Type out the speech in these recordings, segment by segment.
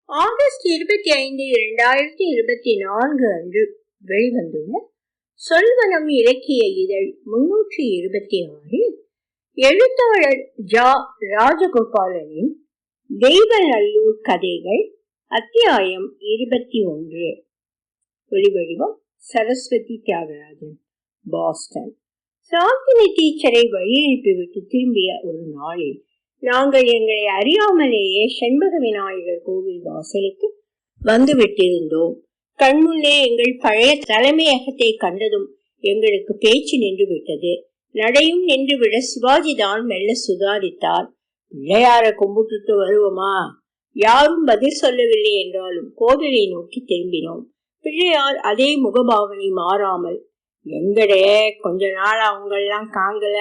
August 25, 2024 அன்று வெளிவந்துள்ள சொல்வனம் இலக்கிய இதழ் 326 எழுத்தாளர் ஜா. ராஜகோபாலனின் தெய்வநல்லூர் கதைகள் அத்தியாயம் 21. ஒலிவடிவம் சரஸ்வதி தியாகராஜன், பாஸ்டன். சாந்தினி டீச்சரை வழியனுப்பிவிட்டு திரும்பிய ஒரு நாளில் நாங்கள் எங்களை அறியாமலேயே செண்பக விநாயகர் கோவில் வாசலுக்கு வந்து விட்டிருந்தோம். கண்முன்னே எங்கள் பழைய தலைமையகத்தை கண்டதும் எங்களுக்கு பேச்சு நின்று விட்டது. நடையும் நின்று விட சிவாஜி தான் மெல்ல சுதாரித்தார். பிள்ளையார கும்பிட்டுட்டு வருவோமா? யாரும் பதில் சொல்லவில்லை என்றாலும் கோவிலை நோக்கி திரும்பினோம். பிள்ளையார் அதே முகபாவனை மாறாமல், எங்கடே கொஞ்ச நாள் அவங்கெல்லாம் காங்கல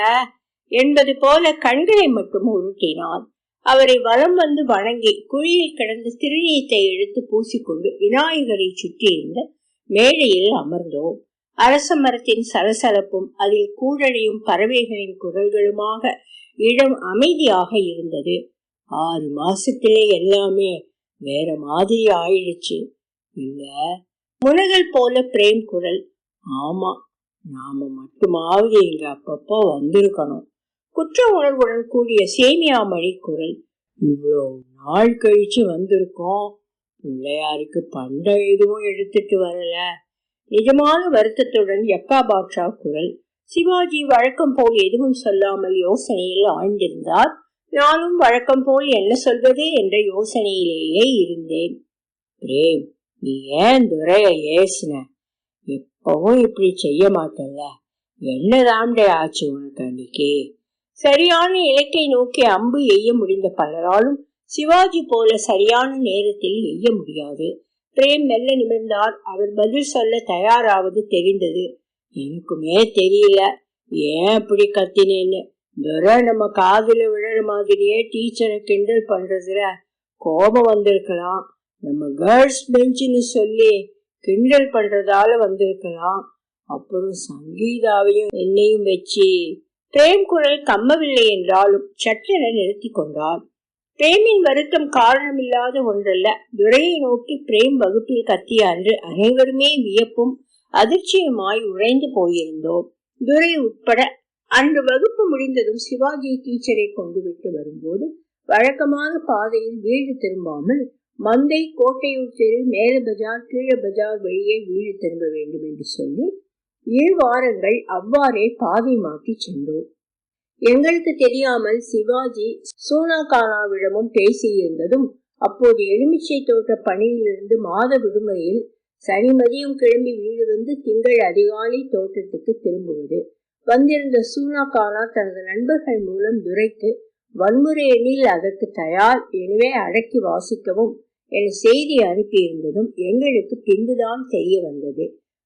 என்பது போல கண்களை மட்டும் உருட்டினார். அவரை வலம் வந்து வணங்கி குழியில் கிடந்த திருநீத்தை எடுத்து பூசிக்கொண்டு விநாயகரை சுற்றி இருந்த மேடையில் அமர்ந்தோம். அரச மரத்தின் சலசலப்பும் அதில் கூழடையும் பறவைகளின் குரல்களுமாக இடம் அமைதியாக இருந்தது. 6 மாசத்திலே எல்லாமே வேற மாதிரி ஆயிடுச்சு இல்ல? முனகல் போல பிரேம் குரல். ஆமா, நாம மட்டுமாவது இங்க அப்பப்போ வந்திருக்கணும். குற்ற உணர்வுடன் கூடிய சேமியா மணி குரல். இவ்வளோ நாள் கழிச்சு வந்திருக்கோம், பிள்ளையாருக்கு பண்டம் எதுவும் எடுத்துட்டு வரல. நிஜமான வருத்தத்துடன் யக்கா பாட்ஷா குரல். சிவாஜி வழக்கம் போல் எதுவும் சொல்லாமல் யோசனையில் ஆழ்ந்திருந்தார். நானும் வழக்கம் போல் என்ன சொல்வது என்ற யோசனையிலேயே இருந்தேன். பிரேம், நீ ஏன் துரைய ஏசுன? எப்பவும் இப்படி செய்ய மாட்டல்ல, என்னதாண்டே ஆச்சு உனக்கு அன்னைக்கு? சரியான இலக்கை நோக்கி அம்பு எய்ய முடிந்த பலராலும் சிவாஜி போல சரியான நேரத்தில் எய்ய முடியாது. பிரேம் மெல்ல நிமிர்ந்தார். அவர் பதில் சொல்ல தயாராவது தெரிந்தது. எனக்குமே தெரியல ஏன் அப்படி கத்தினேன்னு. துரை நம்ம காதுல விழற மாதிரியே டீச்சரை கிண்டல் பண்றதுல கோபம் வந்திருக்கலாம். நம்ம கேர்ள்ஸ் பெஞ்சுன்னு சொல்லி கிண்டல் பண்றதால வந்திருக்கலாம். அப்புறம் சங்கீதாவையும் என்னையும் வச்சு. பிரேம் குரல் கம்மவில்லை என்றாலும் சட்டென நிறுத்தி கொண்டார். பிரேமின் வருத்தம் காரணமில்லாத ஒன்றல்ல. துரையை நோக்கி பிரேம் வகுப்பில் கத்திய அன்று அனைவருமே வியப்பும் அதிர்ச்சியுமாய் உறைந்து போயிருந்தோம், துரை உட்பட. அன்று வகுப்பு முடிந்ததும் சிவாஜி டீச்சரை கொண்டு விட்டு வரும்போது வழக்கமான பாதையில் வீடு திரும்பாமல் மந்தை, கோட்டையூர் தெரு, மேல பஜார், கீழ பஜார் வழியே வீடு திரும்ப வேண்டும் என்று சொல்லி 7 வாரங்கள் அவ்வாறே பாதை மாற்றி சென்றோம். எங்களுக்கு தெரியாமல் சிவாஜி சோனாகானாவிடமும் பேசியிருந்ததும் அப்போது எலுமிச்சை தோட்ட பணியிலிருந்து மாத விடுமுறையில் சனி மதியம் கிளம்பி வீடு வந்து திங்கள் அதிகாலை தோட்டத்துக்கு திரும்புவது. வந்திருந்த சூனாகானா தனது நண்பர்கள் மூலம் துரைக்கு வன்முறை எண்ணில் அதற்கு தயார், எனவே அடக்கி வாசிக்கவும் என செய்தி அனுப்பியிருந்ததும் எங்களுக்கு பின்புதான் தெரிய வந்தது.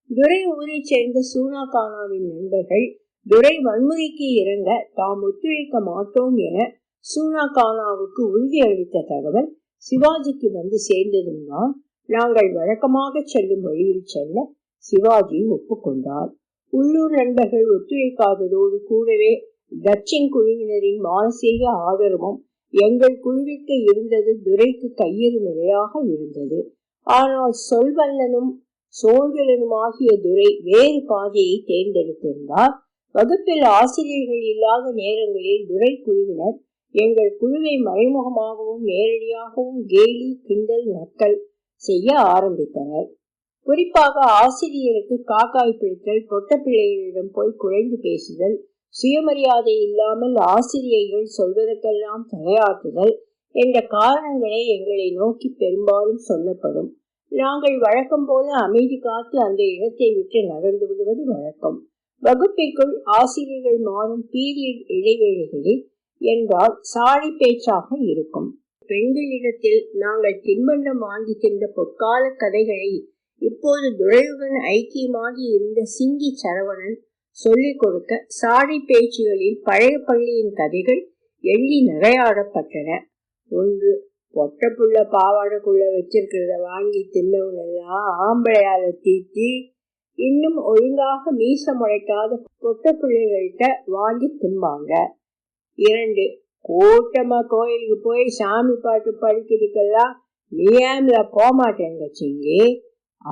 துரை ஊரை சேர்ந்த சூனாகானாவின் நண்பர்கள் துரை வன்முறைக்கு இறங்க தாம் ஒத்துழைக்க மாட்டோம் என சூனாகானாவுக்கு உறுதி அளித்த தகவல் சிவாஜிக்கு வந்து சேர்ந்ததும் தான் நாங்கள் வழக்கமாக செல்லும் வழியில் செல்ல சிவாஜி ஒப்புக்கொண்டார். உள்ளூர் நண்பர்கள் ஒத்துழைக்காததோடு கூடவே டச்சிங் குழுவினரின் மானசீக ஆதரவும் எங்கள் குழுவிற்கு இருந்தது துரைக்கு கையெழு நிலையாக இருந்தது. ஆனால் சொல்வல்லனும் சோழ்வலனுமாகிய துரை வேறு பாதையை தேர்ந்தெடுத்திருந்தார். வகுப்பில் ஆசிரியர்கள் இல்லாத நேரங்களில் துரை குழுவினர் எங்கள் குழுவை மறைமுகமாகவும் நேரடியாகவும் கேலி, கிண்டல், நக்கல் செய்ய ஆரம்பித்தனர். குறிப்பாக ஆசிரியருக்கு காக்காய் பிடித்தல், பொட்ட பிள்ளைகளிடம் போய் குழைந்து பேசுதல், சுயமரியாதை இல்லாமல் ஆசிரியர்கள் சொல்வதற்கெல்லாம் தலையாட்டுதல் என்ற காரணங்களே எங்களை நோக்கி பெரும்பாலும் சொல்லப்படும். நாங்கள் வழக்கம் போல அமைதி காத்து அந்த இடத்தை விட்டு நகர்ந்து விடுவது வழக்கம். வகுப்பிற்குள் ஆசிரியர்கள் மாறும் பீரியட் இடைவேளைகளில் என்றால் சாடி பேச்சாக இருக்கும். பெண்களிடத்தில் நாங்கள் தின்பண்டம் வாங்கி தின்ற பொற்கால கதைகளை இப்போது துரையுடன் ஐக்கியமாகி இருந்த சிங்கி சரவணன் சொல்லிக் கொடுக்க சாடி பேச்சுகளில் பழைய பள்ளியின் கதைகள் எள்ளி நகையாடப்பட்டன. ஒன்று, பொட்டப்புள்ள பாவாடைக்குள்ள வச்சிருக்கிறத வாங்கி தின்னவனெல்லாம் ஆம்பளையால தீத்தி இன்னும் ஒழுங்காக மீச முளைக்காத பொட்ட பிள்ளைகள்கிட்ட வாங்கி திம்பாங்க. 2, கூட்டமா கோயிலுக்கு போய் சாமி பாட்டு படிக்கிறதுக்கெல்லாம் நீ ஏன்ல போகமாட்டேங்க சிங்கி?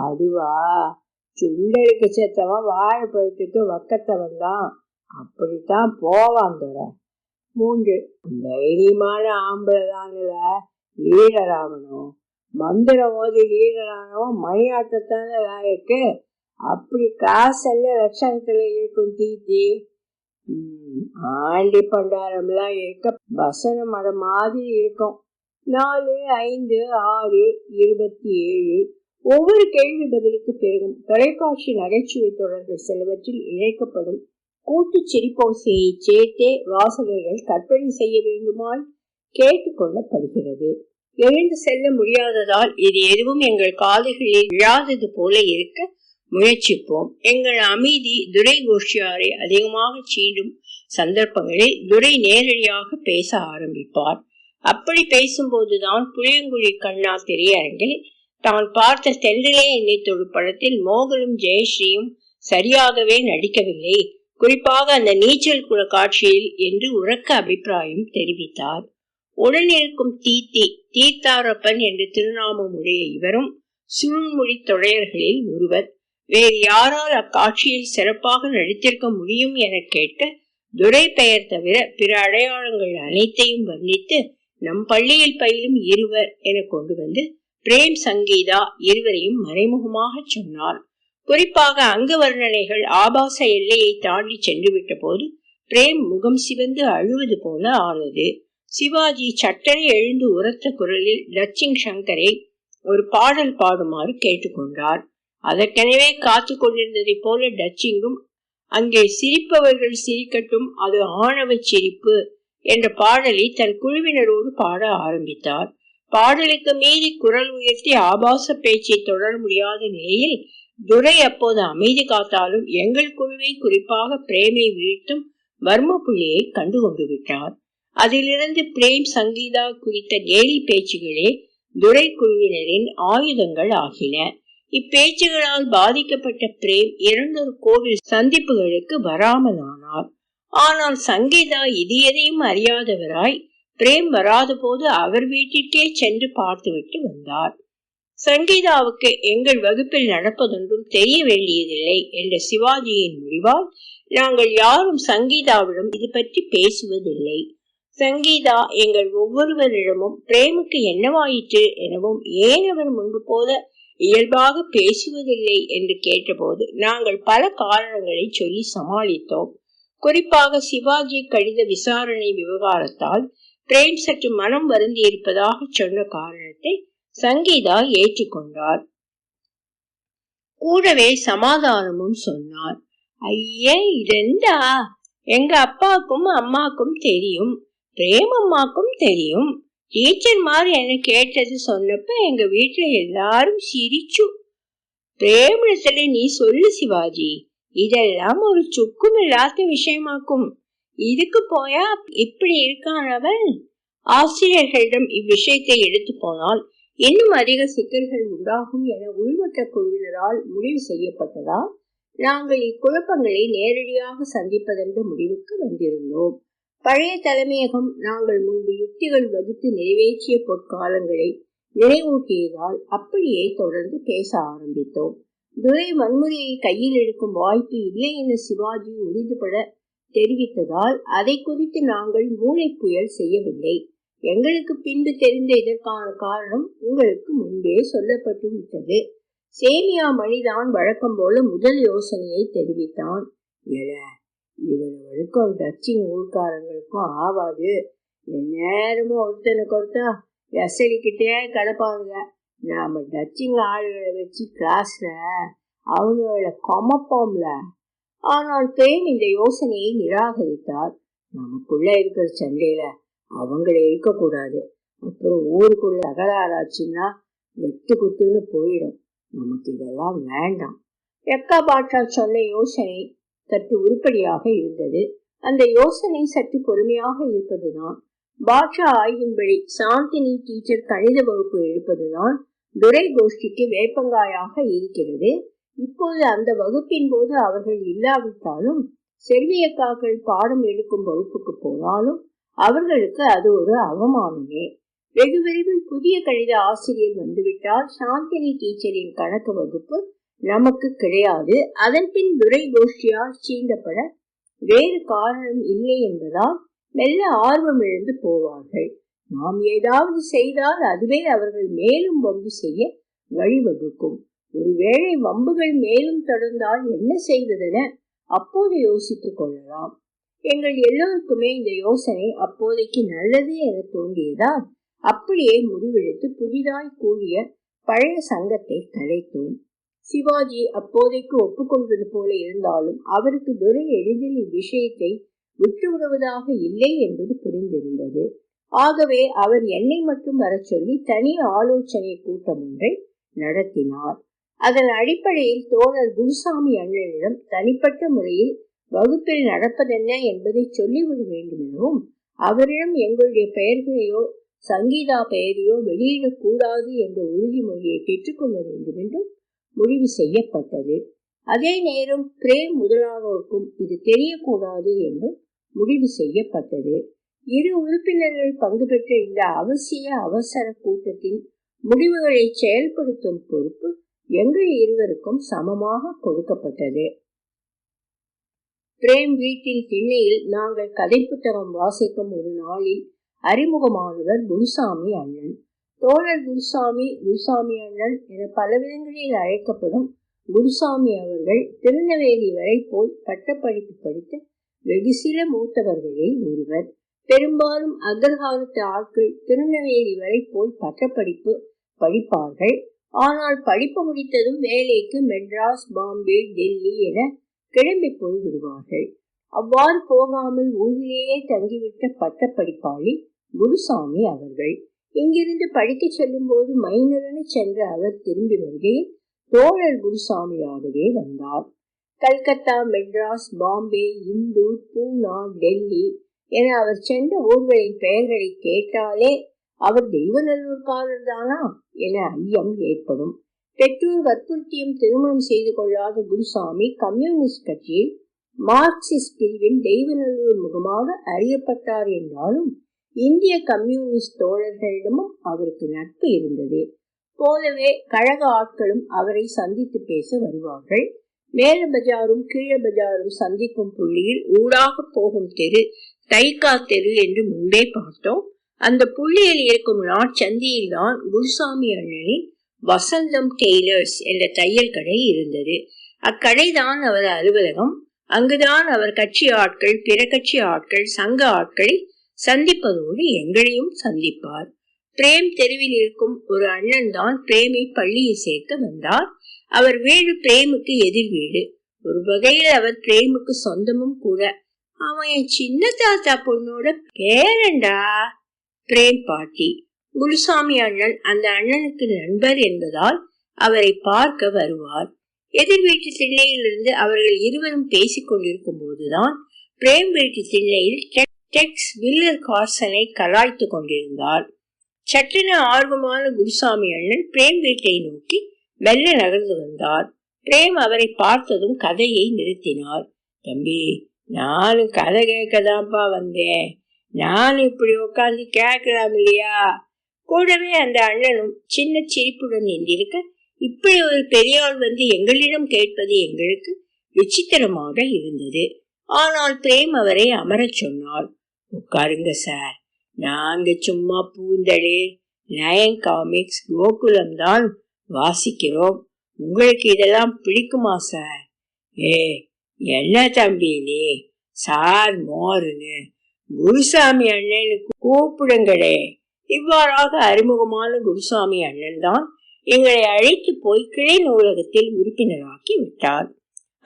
அதுவா, சுண்டலுக்கு செத்தவன் வாழைப்பழத்துக்கு வக்கத்தவன் தான், அப்படித்தான் போவான் துரை. 3 தைரியமான ஆம்பளை தானுல லீடராகணும். மந்திரம் ஓதி லீடரானவன் மணியாட்டத்தான லாயக்கு. அப்படி காசல்ல லட்சணத்துல இருக்கும் தீத்தி. ஆண்டி பண்டாரம்லாம் இருக்க வசன மடம் மாதிரி இருக்கும். 4, 5, 6, 27 ஒவ்வொரு கேள்வி பதிலுக்கு பிறகும் தொலைக்காட்சி நகைச்சுவை தொடர்கள் சிலவற்றில் இழைக்கப்படும் கூட்டு சிரிப்போசையை சேர்த்தே வாசகர்கள் கற்பனை செய்ய வேண்டுமாய் கேட்டுக்கொள்ளப்படுகிறது. எழுந்து செல்ல முடியாததால் இது எதுவும் எங்கள் காதுகளில் விழாதது போல இருக்க முயற்சிப்போம். எங்கள் அமைதி துரை கோஷ்டியாரை அதிகமாக சீண்டும் சந்தர்ப்பங்களில் துரை நேரடியாக பேச ஆரம்பிப்பார். அப்படி பேசும்போதுதான் புளியங்குழி கண்ணா திரையரங்கில் தான் பார்த்த தென்றலே என்னை தொடு படத்தில் மோகனும் ஜெயஸ்ரீயும் சரியாகவே நடிக்கவில்லை, குறிப்பாக அந்த நீச்சல் குள காட்சியில் என்று உரக்க அபிப்பிராயம் தெரிவித்தார். உடனிருக்கும் தீர்த்தாரப்பன் என்று திருநாமம் உடைய இவரும் சுருண்மொழி தொடையர்களில் ஒருவர். வேறு யாரால் அக்காட்சியில் சிறப்பாக நடித்திருக்க முடியும் என கேட்க துரை பெயர் தவிர பிற அடையாளங்கள் அனைத்தையும் வர்ணித்து நம் பள்ளியில் பயிலும் இருவர் என கொண்டு வந்து பிரேம் சங்கீதா இருவரையும் மறைமுகமாக சொன்னார். குறிப்பாக அங்க வர்ணனைகள் ஆபாச எல்லையை தாண்டி சென்று விட்ட போது பிரேம் முகம் சிவந்து அழுவது போல ஆனது. சிவாஜி சட்டனை எழுந்து உரத்த குரலில் டச்சிங் சங்கரை ஒரு பாடல் பாடுமாறு கேட்டுக்கொண்டார். அதற்கெனவே காத்து கொண்டிருந்ததை போல டச்சிங்கும் அங்கே சிரிப்பவர்கள் சிரிக்கட்டும், அது ஆணவ சிரிப்பு என்ற பாடலை தன் குழுவினரோடு பாட ஆரம்பித்தார். பாடலுக்கு மீறி குரல் உயர்த்தி ஆபாச பேச்சை தொடர முடியாத நிலையில் துரை அப்போது அமைதி காத்தாலும் எங்கள் குழுவை, குறிப்பாக பிரேமை வீழ்த்தும் வர்ம புள்ளியை கண்டு கொண்டு விட்டார். அதிலிருந்து பிரேம் சங்கீதா குறித்த கேலி பேச்சுகளே துரை குழுவினரின் ஆயுதங்கள் ஆகின. இப்பேச்சுகளால் பாதிக்கப்பட்ட பிரேம் இரண்டொரு கோவில் சந்திப்புகளுக்கு வராமலானார். ஆனால் சங்கீதா இது எதையும் அறியாதவராய் பிரேம் வராத போது அவர் வீட்டிற்கே சென்று பார்த்துவிட்டு வந்தார். சங்கீதாவுக்கு எங்கள் வகுப்பில் நடப்பதொன்றும் தெரிய வேண்டியதில்லை என்ற சிவாஜியின் முடிவால் நாங்கள் யாரும் சங்கீதாவிடம் இது பற்றி பேசுவதில்லை. சங்கீதா எங்கள் ஒவ்வொருவரிடமும் பிரேமுக்கு என்னவாயிற்று எனவும் ஏன் அவர் முன்பு போல இயல்பாக பேசுவதில்லை என்று கேட்டபோது நாங்கள் பல காரணங்களை சொல்லி சமாளித்தோம். குறிப்பாக சிவாஜி கடித விசாரணை விவகாரத்தால் பிரேம் சற்று மனம் வருந்தி இருப்பதாக சொன்ன காரணத்தை சங்கீதா ஏற்றுக்கொண்டார். கூடவே சமாதானமும் சொன்னார். ஐயே, இதெண்டா எங்க அப்பாவுக்கும் அம்மாக்கும் தெரியும், பிரேம் அம்மாக்கும் தெரியும். டீச்சர் மாதிரி என்ன கேட்டது சொன்னப்ப எங்க வீட்டுல எல்லாரும் சிரிச்சு. பிரேமிடத்துல நீ சொல்லு சிவாஜி, இதெல்லாம் ஒரு சுக்கும் இல்லாத விஷயமாக்கும். இதுக்கு போயா இப்படி இருக்கானவன்? ஆசிரியர்களிடம் இவ்விஷயத்தை எடுத்து போனால் இன்னும் அதிக சிக்கல்கள் உண்டாகும் என உள்வட்ட குழுவினரால் முடிவு செய்யப்பட்டதால் நாங்கள் இக்குழப்பங்களை நேரடியாக சந்திப்பதென்ற முடிவுக்கு வந்திருந்தோம். பழைய தலைமையகம் நாங்கள் முன்பு யுக்திகள் வகுத்து நிறைவேற்றிய பொற்காலங்களை நினைவூட்டியதால் அப்படியே தொடர்ந்து பேச ஆரம்பித்தோம். துரை வன்முறையை கையில் எடுக்கும் வாய்ப்பு இல்லை என சிவாஜி உறுதிபட தெரிவித்ததால் அதை குறித்து நாங்கள் மூளை புயல் செய்யவில்லை. எங்களுக்கு பின்பு தெரிந்த இதற்கான காரணம் உங்களுக்கு முன்பே சொல்லப்பட்டு விட்டது. சேமியா மணிதான் வழக்கம் போல முதல் யோசனையை தெரிவித்தான். இவனுக்கும் டச்சிங் ஊர்க்காரங்களுக்கும் ஆவாது. நேரமும் ஒருத்தனுக்கு ஒருத்தா எசடிக்கிட்டே கிடப்பாங்க. நாம டச்சிங் ஆளுகளை வச்சு கிளாஸ்ல அவங்கள கொமப்போம்ல. ஆனால் பிரேம் இந்த யோசனையை நிராகரித்தார். நமக்குள்ள இருக்கிற சண்டையில அவங்கள இருக்கக்கூடாது. அப்புறம் ஊருக்குள்ள தகராறாச்சுன்னா வெட்டு குத்துன்னு போயிடும். நமக்கு இதெல்லாம் வேண்டாம். எக்கா பாட்சா சொன்ன யோசனை சற்று உருப்படியாக இருந்தது. அந்த யோசனை சற்று பொறுமையாக இருப்பதுதான். பாட்சா ஆய்வின்படி சாந்தினி டீச்சர் கணித வகுப்பு எடுப்பதுதான் துரை கோஷ்டிக்கு வேப்பங்காயாக இருக்கிறது. இப்போது அந்த வகுப்பின் போது அவர்கள் இல்லாவிட்டாலும் செல்வியக்காக்கள் பாடம் எடுக்கும் வகுப்புக்கு போனாலும் அவர்களுக்கு அது ஒரு அவமானமே. வெகு விரைவில் புதிய கணித ஆசிரியர் வந்துவிட்டால் சாந்தினி டீச்சரின் கணக்கு வகுப்பு நமக்கு கிடையாது. அதன் பின் துரை கோஷ்டியால் சீண்டப்பட வேறு காரணம் இல்லை என்பதால் மெல்ல ஆர்வம் இழந்து போவார்கள். நாம் ஏதாவது செய்தால் அதுவே அவர்கள் மேலும் வம்பு செய்ய வழிவகுக்கும். ஒருவேளை வம்புகள் மேலும் தொடர்ந்தால் என்ன செய்வதென அப்போது யோசித்துக் கொள்ளலாம். எங்கள் எல்லோருக்குமே இந்த யோசனை அப்போதைக்கு நல்லது என தோன்றியதால் அப்படியே முடிவெடுத்து புதிதாய் கூடிய பழைய சங்கத்தை கலைத்தோம். சிவாஜி அப்போதைக்கு ஒப்புக்கொள்வது போல இருந்தாலும் அவருக்கு துரை எளிதில் இவ்விஷயத்தை விட்டுவிடுவதாக இல்லை என்பது புரிந்திருந்தது. ஆகவே அவர் என்னை மட்டும் வர சொல்லி தனி ஆலோசனை கூட்டம் ஒன்றை நடத்தினார். அதன் அடிப்படையில் தோழர் குருசாமி அண்ணனிடம் தனிப்பட்ட முறையில் வகுப்பில் நடப்பதென்ன என்பதை சொல்லிவிட வேண்டும் எனவும் அவரிடம் எங்களுடைய பெயர்களையோ சங்கீதா பெயரையோ வெளியிடக்கூடாது என்ற உறுதிமொழியை பெற்றுக்கொள்ள வேண்டும் என்றும் முடிவு செய்யப்பட்டது. அதே நேரம் பிரேம் முதலானோருக்கும் இது தெரியக்கூடாது என்றும் முடிவு செய்யப்பட்டது. இரு உறுப்பினர்கள் பங்கு பெற்ற இந்த அவசர கூட்டத்தின் முடிவுகளை செயல்படுத்தும் பொறுப்பு எங்கள் இருவருக்கும் சமமாக கொடுக்கப்பட்டது. பிரேம் வீட்டில் திண்ணையில் நாங்கள் கதை புத்தகம் வாசிக்கும் ஒரு நாளில் அறிமுகமானவர் குருசாமி அண்ணன். தோழர் குருசாமி அண்ணன் என பலவிதங்களில் அழைக்கப்படும் குருசாமி அவர்கள் திருநெல்வேலி வரை போய் பட்டப்படிப்பு படித்த வெகு சில மூத்தவர்களில் ஒருவர். பெரும்பாலும் அக்ரஹாரத்து ஆட்கள் திருநெல்வேலி வரை போய் பட்டப்படிப்பு படிப்பார்கள். ஆனால் படிப்பு முடித்ததும் வேலைக்கு மெட்ராஸ், பாம்பே, டெல்லி என கிளம்பி போய் விடுவார்கள். அவ்வாறு போகாமல் ஊரிலேயே தங்கிவிட்ட பட்டப்படிப்பாளி குருசாமி அவர்கள். இங்கிருந்து படிக்க செல்லும் போது மைனரென சென்ற அவர் திரும்பி வருகையில் தோழர் குருசாமியாகவே வந்தார். கல்கத்தா, மெட்ராஸ், பாம்பே, இந்தூர், பூனா, டெல்லி என அவர் சென்ற ஊர்களின் பெயர்களை கேட்டாலே அவர் தெய்வநல்லூர்காரர் தானா என ஐயம் ஏற்படும். பெற்றோர் வற்புறுத்தியும் திருமணம் செய்து கொள்ளாத குருசாமி கம்யூனிஸ்ட் கட்சியில் மார்க்சிஸ்ட் பிரிவின் தெய்வநல்லூர் முகமாக அறியப்பட்டார் என்றாலும் இந்திய கம்யூனிஸ்ட் தோழர்களிடமும் அவருக்கு நட்பு இருந்தது. போலவே கழக ஆட்களும் அவரை சந்தித்து பேச வருவார்கள். மேல பஜாரும் கீழ பஜாரும் சந்திக்கும் புள்ளியில் ஊடாக போகும் தெரு தைக்கா தெரு என்று முன்பே பார்த்தோம். அந்த புள்ளியில் இருக்கும் நாட்சந்தியில் தான் குருசாமி அண்ணனின் வசந்தம் டெய்லர்ஸ் என்ற தையல் கடை இருந்தது. அக்கடை தான் அவர் அலுவலகம். அங்குதான் அவர் கட்சி ஆட்கள், பிற கட்சி ஆட்கள், சங்க ஆட்களை சந்திப்பதோடு எங்களையும் சந்திப்பார். பிரேம் தெருவில் இருக்கும் ஒரு அண்ணன் தான் பிரேமை பள்ளியில் சேர்க்க வந்தார். அவர் வீடு பிரேமுக்கு எதிர் வீடு. ஒரு வகையில் அவர் பிரேமுக்கு சொந்தமும் கூட. அவன் என் சின்ன தாத்தா பொண்ணோட பேரண்டா. பிரேம் பாட்டி. குருசாமி அண்ணன் அந்த அண்ணனுக்கு நண்பர் என்பதால் அவரை பார்க்க வருவார். எதிர் வீட்டு திண்ணையிலிருந்து அவர்கள் இருவரும் பேசிக் கொண்டிருக்கும் போதுதான் பிரேம் வீட்டு திண்ணையில் டெக்ஸ் வில்லர் கார்சனை கலாய்த்து கொண்டிருந்தார். சற்றென ஆர்வமான குருசாமி அண்ணன் பிரேம் வீட்டை நோக்கி மெல்ல நகர்ந்து வந்தார். பிரேம் அவரை பார்த்ததும் கதையை நிறுத்தினார். தம்பி, நானும் கதை கேட்கதான்ப்பா வந்தேன். நான் இப்படி உட்காந்து கேட்கலாம் இல்லையா? கூடவே அந்த அண்ணனும் சின்ன சிரிப்புடன் நின்றிருக்க, இப்படி ஒரு பெரியாள் வந்து எங்களிடம் கேட்பது எங்களுக்கு விசித்திரமாக இருந்தது. ஆனால் பிரேம் அவரை அமரச் சொன்னார். உட்காருங்க சார், நாங்க சும்மா பூந்தளே, நயன் காமிக்ஸ், கோகுலம் தான் வாசிக்கிறோம். உங்களுக்கு இதெல்லாம் பிடிக்குமா சார்? என்ன தம்பி நீ சார் மோருன்னு குருசாமி அண்ணனுக்கு கூப்பிடுங்களே. இவ்வாறாக அறிமுகமான குருசாமி அண்ணன் தான் எங்களை அழைத்து போய் கிளை நூலகத்தில் உறுப்பினராக்கி விட்டார்.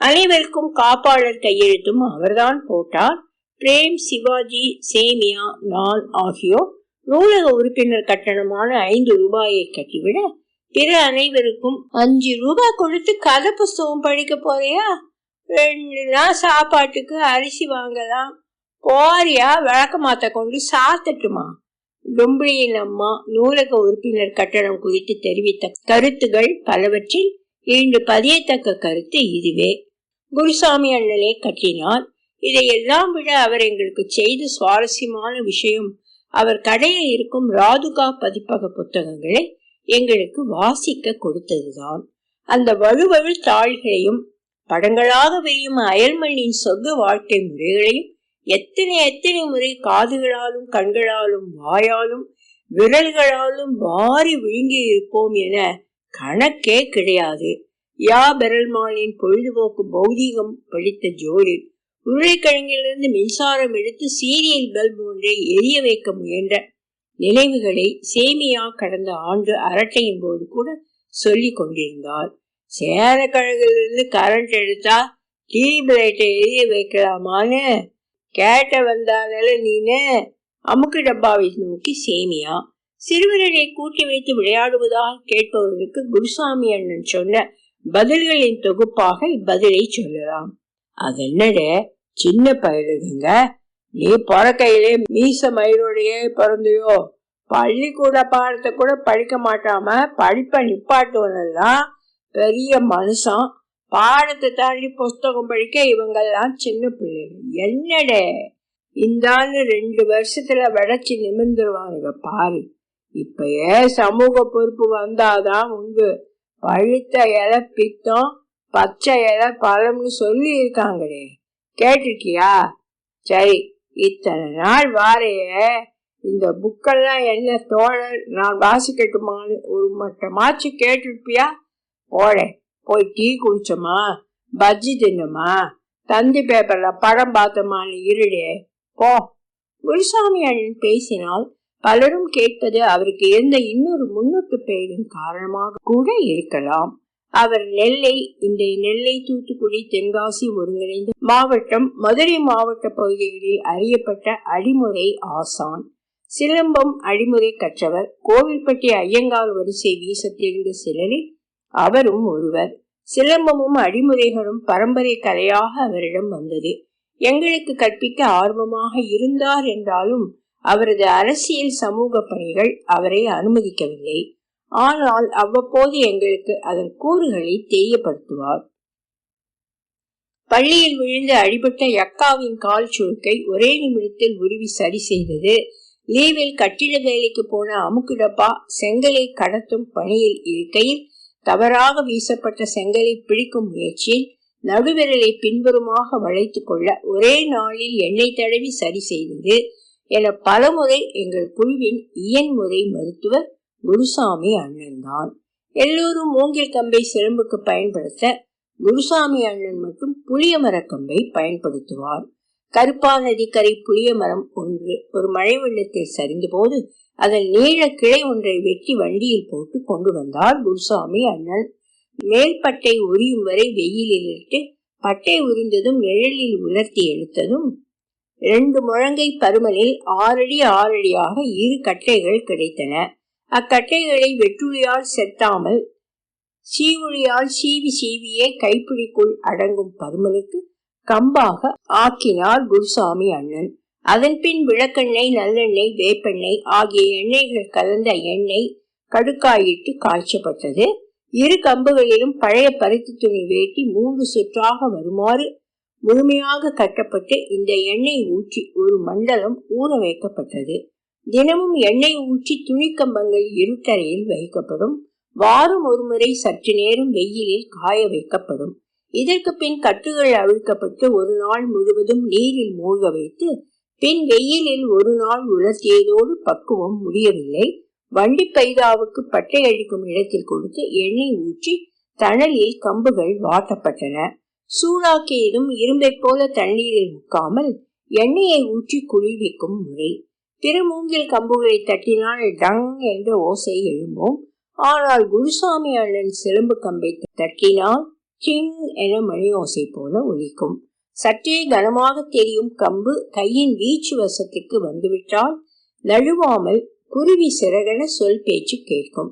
அனைவருக்கும் காப்பாளர் கையெழுத்தும் அவர்தான் போட்டார். பிரேம், சிவாஜி, சேமியா, நான் ஆகியோர் நூலக உறுப்பினர் கட்டணமான 5 ரூபாயை கட்டிவிட, பிற அனைவருக்கும் 5 ரூபாய் கொடுத்து கதை புஸ்தகம் படிக்க போறியா? 2 நாள் சாப்பாட்டுக்கு அரிசி வாங்கலாம். போறியா? விளக்க மாத்த கொண்டு சாத்தட்டுமா? டொம்பிளியின் அம்மா நூலக உறுப்பினர் கட்டணம் குறித்து தெரிவித்த கருத்துகள் பலவற்றில் இன்று பதியத்தக்க கருத்து இதுவே. குருசாமி அண்ணனே கட்டினார். இதையெல்லாம் விட அவர் எங்களுக்கு செய்த சுவாரஸ்யமான விஷயம் அவர் கடையில் இருக்கும் ராதுகா பதிப்பக புத்தகங்களை எங்களுக்கு வாசிக்க கொடுத்ததுதான். அந்த வலுவழு தாள்களையும் படங்களாக விரியும் அயல்மண்ணின் சொர்க்க வாழ்க்கை முறைகளையும் எத்தனை எத்தனை முறை காதுகளாலும் கண்களாலும் வாயாலும் விரல்களாலும் வாரி விழுங்கி இருப்போம் என கணக்கே கிடையாது. யா பெரல்மானின் பொழுதுபோக்கு பௌதீகம் படித்த ஜோலில் உருளைக்கிழங்கிலிருந்து மின்சாரம் எடுத்து சீரியல் பல்ப் ஒன்றை எரிய வைக்க முயன்ற நினைவுகளை சேமியா கடந்த ஆண்டு அரட்டையின் போது கூட சொல்லி கொண்டிருந்தார். சேரக்கிழங்கிலிருந்து கரண்ட் எடுத்தா டியூப் லைட்டை எரிய வைக்கலாமான்னு கேட்ட வந்தானால நீனு அமுக்கு டப்பாவை நோக்கி சேமியா. சிறுவர்களை கூட்டி வைத்து விளையாடுவதாக கேட்பவர்களுக்கு குருசாமி அண்ணன் சொன்ன பதில்களின் தொகுப்பாக இப்பதிலை சொல்லலாம். அதென்னட சின்ன பயலுங்க, நீ பிறக்கையிலே மீச மயிரோடையே பிறந்தையோ, பள்ளிக்கூட பாடத்தை கூட படிக்க மாட்டாம படிப்பை நிப்பாட்டுவனெல்லாம் பெரிய மனுஷன், பாடத்தை தாண்டி புஸ்தகம் படிக்க இவங்கெல்லாம் சின்ன பிள்ளைகள். என்னடே இந்தாண்டு 2 வருஷத்துல விடைச்சு நிமிர்ந்துருவானுங்க பாரு. இப்பயே சமூக பொறுப்பு வந்தாதான் உண்டு. பழுத்த இலை பித்தம், பச்சை இலை பழம்னு சொல்லி இருக்காங்களே, கேட்டிருக்கியா? சரி, இத்தனை நாள் வாரையே இந்த புக்கெல்லாம் என்ன தோழர் நான் வாசிக்கட்டுமான்னு ஒரு மட்டமாச்சு கேட்டிருப்பியா? போடே, போய் டீ குடிச்சோமா, பஜ்ஜி தின்னமா, தந்தி பேப்பர்ல படம் பார்த்தோமான்னு இருடே போ. குருசாமி அண்ணன் பேசினால் பலரும் கேட்பது அவருக்கு இருந்த இன்னொரு முன்னொட்டு பெயரின் காரணமாக கூட இருக்கலாம். அவர் நெல்லை, இன்றைய நெல்லை, தூத்துக்குடி, தென்காசி ஒருங்கிணைந்த மாவட்டம், மதுரை மாவட்ட பகுதிகளில் அறியப்பட்ட அடிமுறை ஆசான். சிலம்பம் அடிமுறை கற்றவர். கோவில்பட்டி ஐயங்கார் வரிசை வீச தெரிந்த சிலரில் அவரும் ஒருவர். சிலம்பமும் அடிமுறைகளும் பரம்பரை கலையாக அவரிடம் வந்தது. எங்களுக்கு கற்பிக்க ஆர்வமாக இருந்தார் என்றாலும் அவரது அரசியல் சமூக பணிகள் அவரை அனுமதிக்கவில்லை. ஆனால் அவ்வப்போது எங்களுக்கு அதன் கூறுகளை தெரியப்படுத்துவார். பள்ளியில் விழுந்து அடிபட்ட யக்காவின் கால் சுழுக்கை ஒரே நிமிடத்தில் உருவி சரி செய்தது. லீவில் கட்டிட வேலைக்கு போன அமுக்கு டப்பா செங்கலை கடத்தும் பணியில் இருக்கையில் தவறாக வீசப்பட்ட செங்கலை பிடிக்கும் முயற்சியில் நடுவிரலை பின்புறமாக வளைத்து கொள்ள ஒரே நாளில் எண்ணெய் தடவி சரி செய்தது என பலமுறை எங்கள் குழுவின் இயன்முறை மருத்துவர் குருசாமி அண்ணன் தான். எல்லோரும் மூங்கில் கம்பை சிலம்புக்கு பயன்படுத்த குருசாமி அண்ணன் மட்டும் புளிய மரக்கம்பை பயன்படுத்துவார். கருப்பா நதிக்கரை புளிய மரம் ஒன்று ஒரு மழை வெள்ளத்தில் சரிந்த போது அதன் நீள கிளை ஒன்றை வெட்டி வண்டியில் போட்டு கொண்டு வந்தார் குருசாமி அண்ணன். மேல் பட்டை உரியும் வரை வெயிலில் இட்டு பட்டை உரிந்ததும் நிழலில் உலர்த்தி எடுத்ததும் 2 முழங்கை பருமனில் 6 அடி 6 அடியாக 2 கட்டைகள் கிடைத்தன. அக்கட்டைகளை வெட்டுளியால் செத்தாமல் சீவுளியால் சீவி சீவியே கைப்பிடிக்குள் அடங்கும் பருமனுக்கு கம்பாக ஆக்கினார் குருசாமி அண்ணன். அதன் பின் விளக்கெண்ணெய், நல்லெண்ணெய், வேப்பெண்ணெய் ஆகிய எண்ணெய்கள் கலந்த எண்ணெய் கடுக்காயிட்டு காய்ச்சப்பட்டது. 2 கம்புகளிலும் பழைய பருத்தி துணி வேட்டி 3 சுற்றாக வருமாறு முழுமையாக கட்டப்பட்டு இந்த எண்ணெய் ஊற்றி ஒரு மண்டலம் ஊற வைக்கப்பட்டது. தினமும் எண்ணெய் ஊற்றி துணிக்கம்பங்கள் இருட்டறையில் வைக்கப்படும். வாரம் ஒரு முறை சற்று நேரம் வெயிலில் காய வைக்கப்படும். இதற்கு பின் கட்டுகள் அவிழ்க்கப்பட்டு ஒரு நாள் முழுவதும் நீரில் மூழ்க வைத்து பின் வெயிலில் ஒரு நாள் உலர்த்தியதோடு பக்குவம் முடியவில்லை. வண்டி பைதாவுக்கு பட்டை அடிக்கும் இடத்தில் கொடுத்து எண்ணெய் ஊற்றி தணலில் கம்புகள் வாட்டப்பட்டன. சூடாக்கியதும் இரும்பை போல தண்ணீரில் முக்காமல் எண்ணெயை ஊற்றி குளிர்விக்கும் முறை. பிற மூங்கில் கம்புகளை தட்டினால் டங் என்ற ஓசை எழும்பும். ஆனால் குருசாமி அண்ணன் சிலம்பு கம்பை தட்டினால் சிங் என மணி ஓசை போல ஒலிக்கும். சற்றே கனமாக தெரியும் கம்பு கையின் வீச்சு வசத்துக்கு வந்துவிட்டால் நழுவாமல் குருவி சிறகென சொல் பேச்சு கேட்கும்.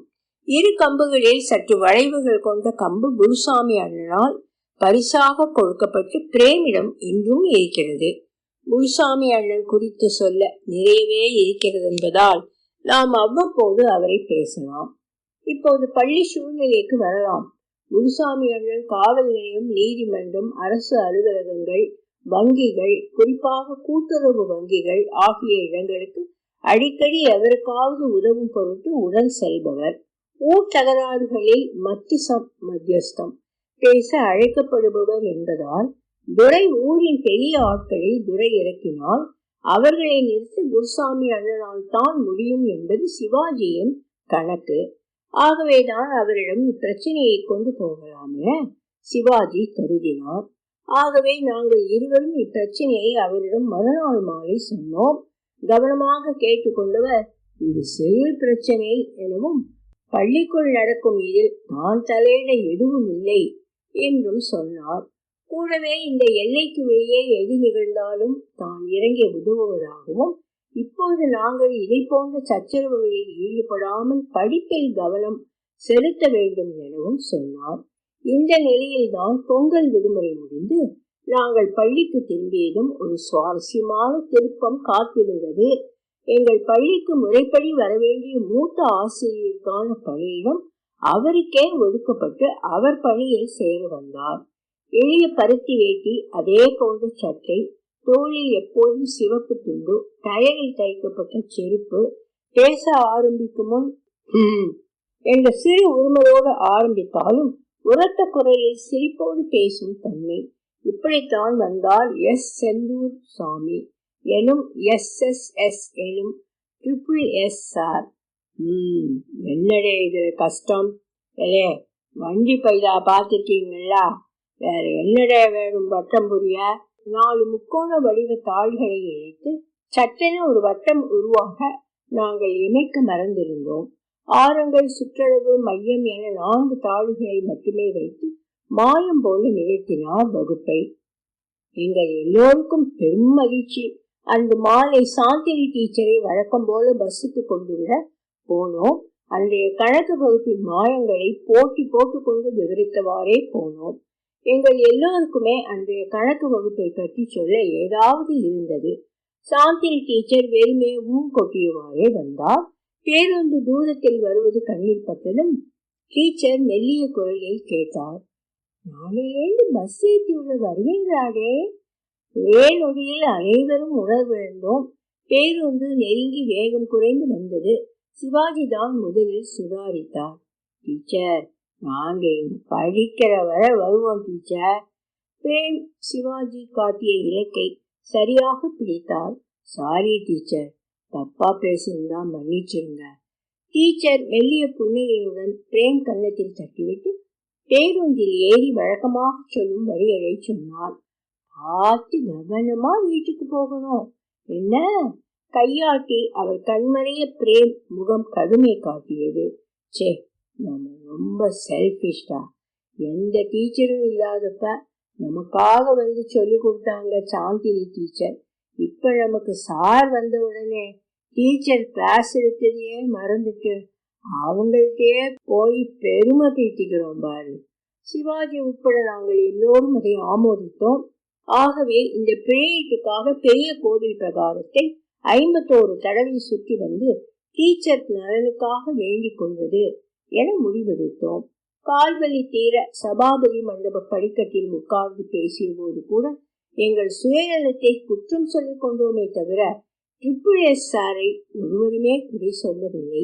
2 கம்புகளில் சற்று வளைவுகள் கொண்ட கம்பு குருசாமி அண்ணனால் பரிசாக கொடுக்கப்பட்டு பிரேமிடம் இன்றும் இருக்கிறது. குருசாமி அண்ணன் குறித்து சொல்ல நிறையவே இருக்கிறது என்பதால் நாம் அவ்வப்போது அவரை பேசலாம். இப்போது பள்ளி சூழ்நிலைக்கு வரலாம். குருசாமி அண்ணன் காவல் நிலையம், நீதிமன்றம், அரசு அலுவலகங்கள், வங்கிகள், குறிப்பாக கூட்டுறவு வங்கிகள் ஆகிய இடங்களுக்கு அடிக்கடி எவருக்காவது உதவும் பொருட்டு உடன் செல்பவர். ஊர் தகராறுகளில் மத்தியஸ்தம் பேச அழைக்கப்படுபவர் என்பதால் துரை ஊரின் பெரிய ஆட்களை துரை இறக்கினால் அவர்களை நிறுத்த குருசாமி அண்ணனால் தான் முடியும் என்பது சிவாஜியின் கணக்கு. ஆகவேதான் அவரிடம் இப்பிரச்சனையை கொண்டு போகலாமே சிவாஜி கருதினார். ஆகவே நாங்கள் இருவரும் இப்பிரச்சனையை அவரிடம் மறுநாள் மாலை சொன்னோம். கவனமாக கேட்டுக்கொண்டவர், இது சிறு பிரச்சனை எனவும் பள்ளிக்குள் நடக்கும் இதில் தான் தலையிட எதுவும் இல்லை என்றும் சொன்னார். கூடவே இந்த எல்லைக்கு வெளியே எது நிகழ்ந்தாலும் தான் இறங்கி உதவுவதாகவும் இப்போது நாங்கள் இதை போன்ற சச்சரவுகளில் ஈடுபடாமல் படிப்பில் கவனம் செலுத்த வேண்டும் எனவும் சொன்னார். இந்த நிலையில்தான் பொங்கல் விடுமுறை முடிந்து நாங்கள் பள்ளிக்கு திரும்பியதும் ஒரு சுவாரஸ்யமான திருப்பம் காத்திருந்தது. எங்கள் பள்ளிக்கு முறைப்படி வரவேண்டிய மூத்த ஆசிரியருக்கான பணியிடம் அவருக்கே ஒதுக்கப்பட்டு அவர் பணியில் சேர வந்தார். எளிய பருத்தி வேட்டி, அதே போன்ற சட்டை, தோளில் எப்போதும் சிவப்பு துண்டு, டயரில் தைக்கப்பட்ட செருப்பு, பேச ஆரம்பிக்கும் முன் என்ற சிறு உரிமையோடு ஆரம்பித்தாலும் உரத்த குரலில் சிரிப்போடு பேசும் தன்மை. இப்படித்தான் வந்தால் எஸ் செந்தூர் சாமி எனும் SSS எனும் SSS சார். என்னடே இது கஷ்டம்? வண்டி பைதா பார்த்துருக்கீங்களா? வேற என்னடே வேணும் வட்டம் புரிய? 4 முக்கோண வடிவ தாள்களை இணைத்து சட்டென ஒரு வட்டம் உருவாக நாங்கள் இமைக்க மறந்திருந்தோம். ஆரங்கள், சுற்றளவு, மையம் என 4 தாள்களை மட்டுமே வைத்து மாயம் போல நிகழ்த்தினார் வகுப்பை. எங்கள் எல்லோருக்கும் பெரும் மகிழ்ச்சி. அன்று மாலை சாந்தினி டீச்சரை வழக்கம் போல பஸ்ஸுக்கு கொண்டு விட போனோம். அன்றைய கணக்கு வகுப்பின் மாயங்களை போட்டி போட்டுக்கொண்டு விவரித்தவாறே போனோம். எங்கள் எல்லோருக்குமே அன்றைய கணக்கு வகுப்பை பற்றி சொல்ல ஏதாவது இருந்தது. சாந்தினி டீச்சர் வெறுமே கொட்டியவாறே வந்தார். பேருந்து தூரத்தில் வருவது கண்ணில் பட்டதும் டீச்சர் மெல்லிய குரலில் கேட்டார், நாளையிலேந்து பஸ் ஏற்றி உள்ள வருவீங்களாடே? ஒரே நொடியில் அனைவரும் உணர்விழந்தோம். பேருந்து நெருங்கி வேகம் குறைந்து வந்தது. சிவாஜி தான் முதலில் சுதாரித்தார். டீச்சர், நாங்க இங்க படிக்கிற வரை வருவோம் டீச்சர். பிரேம் சிவாஜி காட்டிய இலக்கை சரியாக பிடித்தார். சாரி டீச்சர், தப்பா பேசியிருந்தா மன்னிச்சிருங்க. டீச்சர் மெல்லிய புன்னகையுடன் பிரேம் கன்னத்தில் தட்டிவிட்டு பேருந்தில் ஏறி வழக்கமாக சொல்லும் வரிகளை சொன்னார். பார்த்து கவனமா வீட்டுக்கு போகணும் என்ன? கையாட்டி அவர் கண்மறைய பிரேம் முகம் கடுமை காட்டியது. சே, நம்ம ரொம்ப செல்ஃபிஷ்டா. எந்த டீச்சரும் இல்லாதப்ப நமக்காக வந்து சொல்லி கொடுத்தாங்க சாந்தினி டீச்சர். இப்ப நமக்கு சார் வந்த உடனே டீச்சர் கிளாஸ் எடுத்ததையே மறந்துட்டு அவங்கள்ட்டே போய் பெருமை பீட்டிக்கிறோம் பாரு. சிவாஜி உட்பட நாங்கள் எல்லோரும் அதை ஆமோதித்தோம். ஆகவே இந்த பிழையீட்டுக்காக பெரிய கோவில் பிரகாரத்தை 51 தடவை சுற்றி வந்து டீச்சர் நலனுக்காக வேண்டிக் கொள்வது என முடிவெடுத்தோம். கால்வலி தீர சபாபதி மண்டப படிக்கட்டில் உட்கார்ந்து பேசிய போது கூட எங்கள் சுயநலத்தை குற்றம் சொல்லிக் கொண்டோமே தவிர SSS சாரை ஒருவருமே குறை சொல்லவில்லை.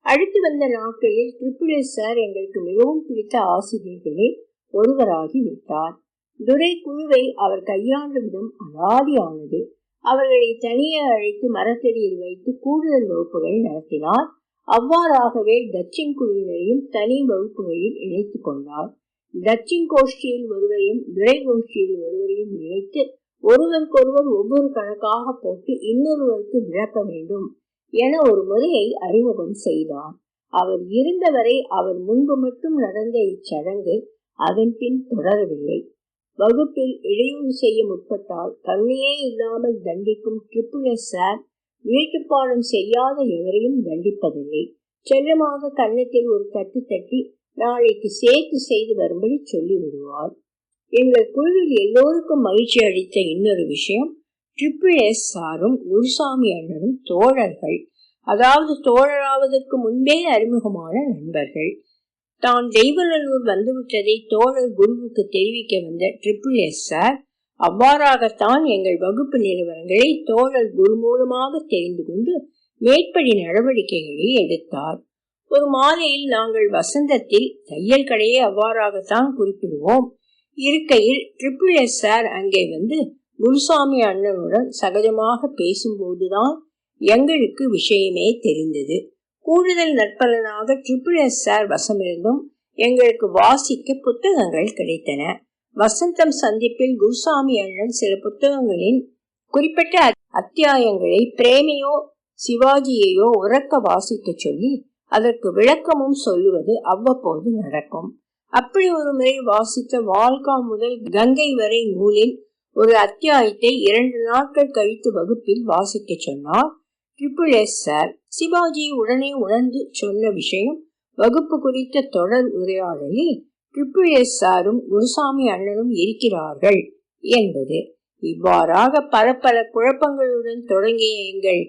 அடுத்து வந்த நாட்களில் SSS சார் எங்களுக்கு மிகவும் பிடித்த ஆசிரியர்களே ஒருவராகி விட்டார். துரை குழுவை அவர் கையாண்ட விதம் அலாதியானது. அவர்களை தனியே அழைத்து மரத்தடியில் வைத்து கூடுதல் வகுப்புகள் நடத்தினார். அவ்வாறாகவே டச்சிங் குழுவினரையும் தனி வகுப்புகளில் இணைத்து கொண்டார். டச்சிங் கோஷ்டியில் ஒருவரையும் துரை கோஷ்டியில் ஒருவரையும் இணைத்து ஒருவருக்கொருவர் ஒவ்வொரு கணக்காக போட்டு இன்னொருவருக்கு விளக்க வேண்டும் என ஒரு முறையை அறிமுகம் செய்தார். அவர் இருந்தவரை அவர் முன்பு மட்டும் நடந்த இச்சடங்கு அதன் பின் தொடரவில்லை. வகுப்பில் இடையூறு செய்ய முற்பட்டால் கண்ணையே இல்லாமல் தண்டிக்கும் SSS சார் வீட்டுப்பாடம் செய்யாத எவரையும் தண்டிப்பதில்லை. செல்லமாக கன்னத்தில் ஒரு தட்டு தட்டி நாளைக்கு சேர்த்து செய்து வரும்படி சொல்லி விடுவார். எங்கள் குழுவில் எல்லோருக்கும் மகிழ்ச்சி அளித்த இன்னொரு விஷயம், SSS சாரும் குருசாமி அண்ணனும் தோழர்கள். அதாவது தோழராவதற்கு முன்பே அறிமுகமான நண்பர்கள். தான் தெய்வநல்லூர் வந்துவிட்டதை தோழர் குருவுக்கு தெரிவிக்க வந்த SSS சார் அவ்வாறாகத்தான் எங்கள் வகுப்பு நிலவரங்களை தோழர் குரு மூலமாக தெரிந்து கொண்டு மேற்படி நடவடிக்கைகளை எடுத்தார். ஒரு மாலையில் நாங்கள் வசந்தத்தில் தையல் கடையை அவ்வாறாகத்தான் குறிப்பிடுவோம் இருக்கையில் SSS சார் அங்கே வந்து குருசாமி அண்ணனுடன் சகஜமாக பேசும்போதுதான் எங்களுக்கு விஷயமே தெரிந்தது. கூடுதல் நற்பலனாக SSS சார் வசமிருந்தும் எங்களுக்கு வாசிக்க புத்தகங்கள் கிடைத்தன. வசந்தம் சந்திப்பில் குருசாமி அண்ணன் சில புத்தகங்களின் குறிப்பிட்ட அத்தியாயங்களை பிரேமையோ சிவாஜியையோ உறக்க வாசிக்க சொல்லி அதற்கு விளக்கமும் சொல்லுவது அவ்வப்போது நடக்கும். அப்படி ஒரு முறை வாசித்த வால்கா முதல் கங்கை வரை நூலின் ஒரு அத்தியாயத்தை 2 நாட்கள் கழித்து வகுப்பில் வாசிக்க சொன்னார் SSS சார். சிவாஜி உடனே உணர்ந்து சொன்ன விஷயம் வகுப்பு குறித்த தொடர் உரையாடலில் SSS சாரும் குருசாமி அண்ணனும் இருக்கிறார்கள் என்பது. இவ்வாறாக பல குழப்பங்களுடன் தொடங்கிய எங்கள்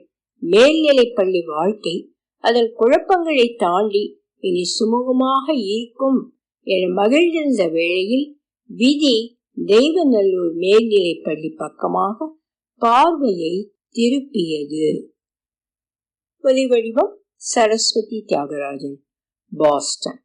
மேல்நிலை பள்ளி வாழ்க்கை அதன் குழப்பங்களை தாண்டி இனி சுமூகமாக இருக்கும் என மகிழ்ந்திருந்த வேளையில் விதி தெய்வநல்லூர் மேல்நிலை பள்ளி பக்கமாக பார்வையை திருப்பியது. ஒலிவடிவம் சரஸ்வதி தியாகராஜன், பாஸ்டன்.